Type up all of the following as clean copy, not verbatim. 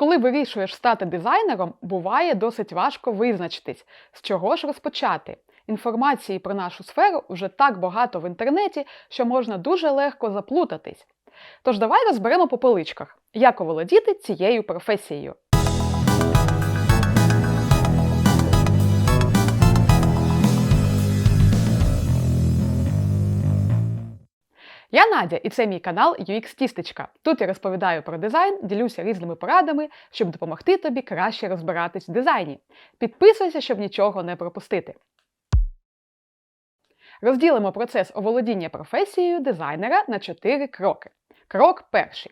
Коли вирішуєш стати дизайнером, буває досить важко визначитись, з чого ж розпочати. Інформації про нашу сферу вже так багато в інтернеті, що можна дуже легко заплутатись. Тож давай розберемо по поличках, як оволодіти цією професією. Я Надя, і це мій канал UX Тістечка. Тут я розповідаю про дизайн, ділюся різними порадами, щоб допомогти тобі краще розбиратись в дизайні. Підписуйся, щоб нічого не пропустити. Розділимо процес оволодіння професією дизайнера на 4 кроки. Крок перший.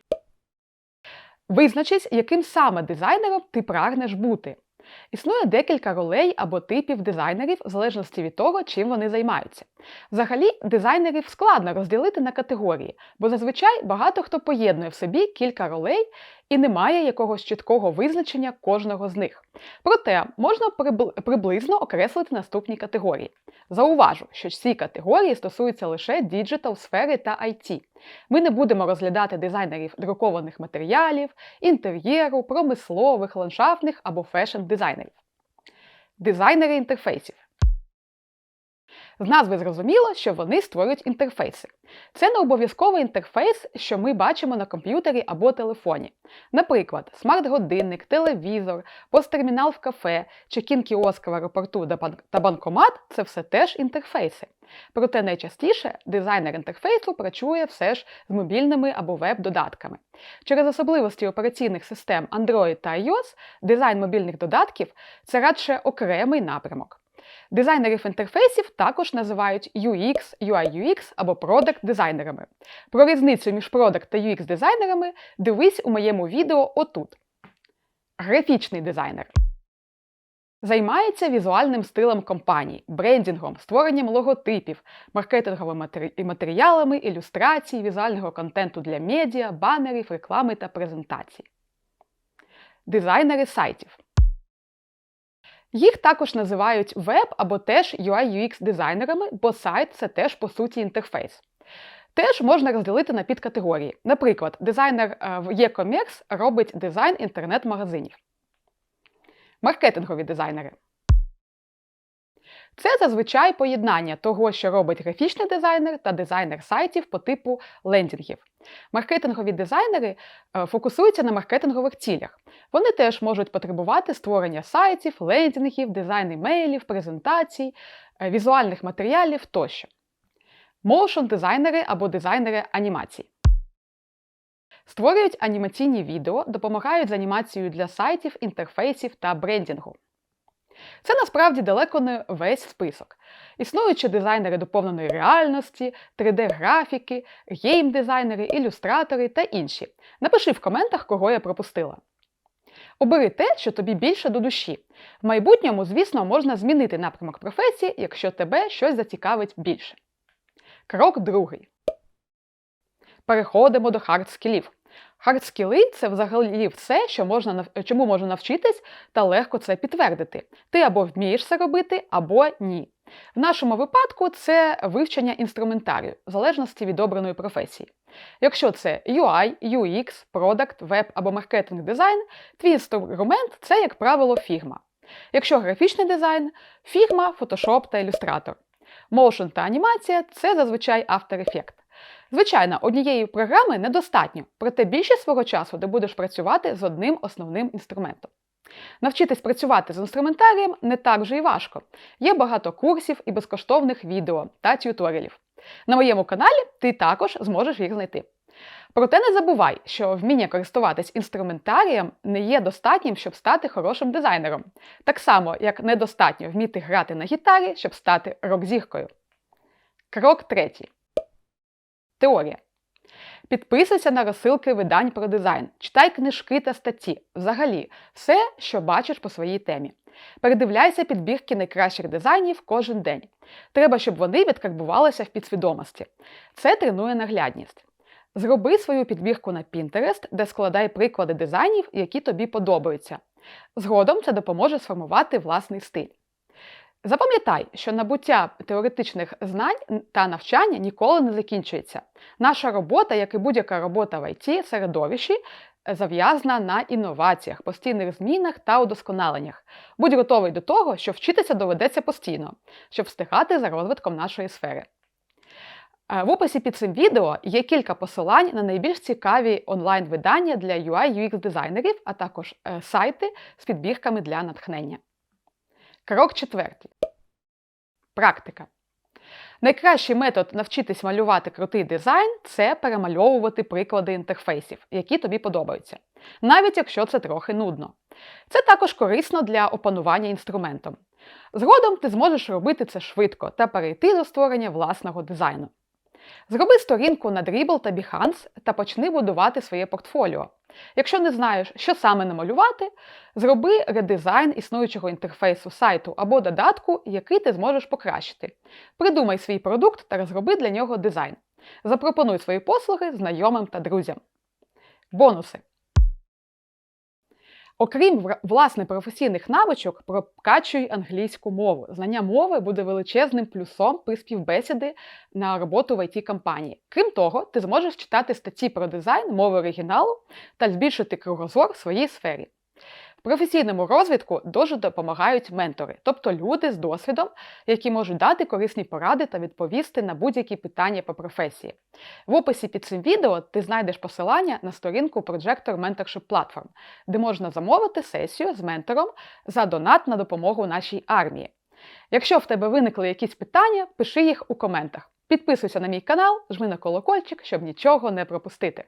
Визначись, яким саме дизайнером ти прагнеш бути. Існує декілька ролей або типів дизайнерів в залежності від того, чим вони займаються. Взагалі, дизайнерів складно розділити на категорії, бо зазвичай багато хто поєднує в собі кілька ролей і не має якогось чіткого визначення кожного з них. Проте, можна приблизно окреслити наступні категорії. Зауважу, що ці категорії стосуються лише діджитал-сфери та IT. Ми не будемо розглядати дизайнерів друкованих матеріалів, інтер'єру, промислових, ландшафтних або фешн-дизайнерів. Дизайнери інтерфейсів. З назви зрозуміло, що вони створюють інтерфейси. Це не обов'язковий інтерфейс, що ми бачимо на комп'ютері або телефоні. Наприклад, смарт-годинник, телевізор, посттермінал в кафе чи кіоск в аеропорту та банкомат – це все теж інтерфейси. Проте найчастіше дизайнер інтерфейсу працює все ж з мобільними або веб-додатками. Через особливості операційних систем Android та iOS дизайн мобільних додатків – це радше окремий напрямок. Дизайнерів інтерфейсів також називають UX, UI/UX або продакт-дизайнерами. Про різницю між продакт та UX-дизайнерами дивись у моєму відео отут. Графічний дизайнер. Займається візуальним стилем компаній, брендінгом, створенням логотипів, маркетинговими матеріалами, ілюстрацій, візуального контенту для медіа, банерів, реклами та презентацій. Дизайнери сайтів. Їх також називають веб або теж UI/UX-дизайнерами, бо сайт – це теж, по суті, інтерфейс. Теж можна розділити на підкатегорії. Наприклад, дизайнер в e-commerce робить дизайн інтернет-магазинів. Маркетингові дизайнери. Це зазвичай поєднання того, що робить графічний дизайнер та дизайнер сайтів по типу лендінгів. Маркетингові дизайнери фокусуються на маркетингових цілях. Вони теж можуть потребувати створення сайтів, лендінгів, дизайн імейлів, презентацій, візуальних матеріалів тощо. Моушн-дизайнери або дизайнери анімацій. Створюють анімаційні відео, допомагають з анімацією для сайтів, інтерфейсів та брендінгу. Це насправді далеко не весь список. Існуючі дизайнери доповненої реальності, 3D-графіки, гейм-дизайнери, ілюстратори та інші. Напиши в коментах, кого я пропустила. Обери те, що тобі більше до душі. В майбутньому, звісно, можна змінити напрямок професії, якщо тебе щось зацікавить більше. Крок другий. Переходимо до хард-скілів. Хард-скіли – це взагалі все, чому можна навчитись та легко це підтвердити. Ти або вмієш це робити, або ні. В нашому випадку це вивчення інструментарію, в залежності від обраної професії. Якщо це UI, UX, продакт, веб або маркетинг-дизайн, твій інструмент – це, як правило, Figma. Якщо графічний дизайн – Figma, Photoshop та Illustrator. Motion та анімація – це зазвичай After Effects. Звичайно, однієї програми недостатньо, проте більшість свого часу ти будеш працювати з одним основним інструментом. Навчитись працювати з інструментарієм не так вже й важко. Є багато курсів і безкоштовних відео та т'юторіалів. На моєму каналі ти також зможеш їх знайти. Проте не забувай, що вміння користуватись інструментарієм не є достатнім, щоб стати хорошим дизайнером. Так само, як недостатньо вміти грати на гітарі, щоб стати рок-зіркою. Крок третій. Теорія. Підписуйся на розсилки видань про дизайн, читай книжки та статті, взагалі, все, що бачиш по своїй темі. Передивляйся підбірки найкращих дизайнів кожен день. Треба, щоб вони відкарбувалися в підсвідомості. Це тренує наглядність. Зроби свою підбірку на Pinterest, де складай приклади дизайнів, які тобі подобаються. Згодом це допоможе сформувати власний стиль. Запам'ятай, що набуття теоретичних знань та навчання ніколи не закінчується. Наша робота, як і будь-яка робота в IT-середовищі, зав'язана на інноваціях, постійних змінах та удосконаленнях. Будь готовий до того, що вчитися доведеться постійно, щоб встигати за розвитком нашої сфери. В описі під цим відео є кілька посилань на найбільш цікаві онлайн-видання для UI-UX-дизайнерів, а також сайти з підбірками для натхнення. Крок 4. Практика. Найкращий метод навчитись малювати крутий дизайн – це перемальовувати приклади інтерфейсів, які тобі подобаються, навіть якщо це трохи нудно. Це також корисно для опанування інструментом. Згодом ти зможеш робити це швидко та перейти до створення власного дизайну. Зроби сторінку на Dribbble та Behance та почни будувати своє портфоліо. Якщо не знаєш, що саме намалювати, зроби редизайн існуючого інтерфейсу сайту або додатку, який ти зможеш покращити. Придумай свій продукт та розроби для нього дизайн. Запропонуй свої послуги знайомим та друзям. Бонуси. Окрім власне професійних навичок, прокачуй англійську мову. Знання мови буде величезним плюсом при співбесіді на роботу в IT-компанії. Крім того, ти зможеш читати статті про дизайн мови оригіналу та збільшити кругозор в своїй сфері. В професійному розвитку дуже допомагають ментори, тобто люди з досвідом, які можуть дати корисні поради та відповісти на будь-які питання по професії. В описі під цим відео ти знайдеш посилання на сторінку Projector Mentorship Platform, де можна замовити сесію з ментором за донат на допомогу нашій армії. Якщо в тебе виникли якісь питання, пиши їх у коментах. Підписуйся на мій канал, жми на колокольчик, щоб нічого не пропустити.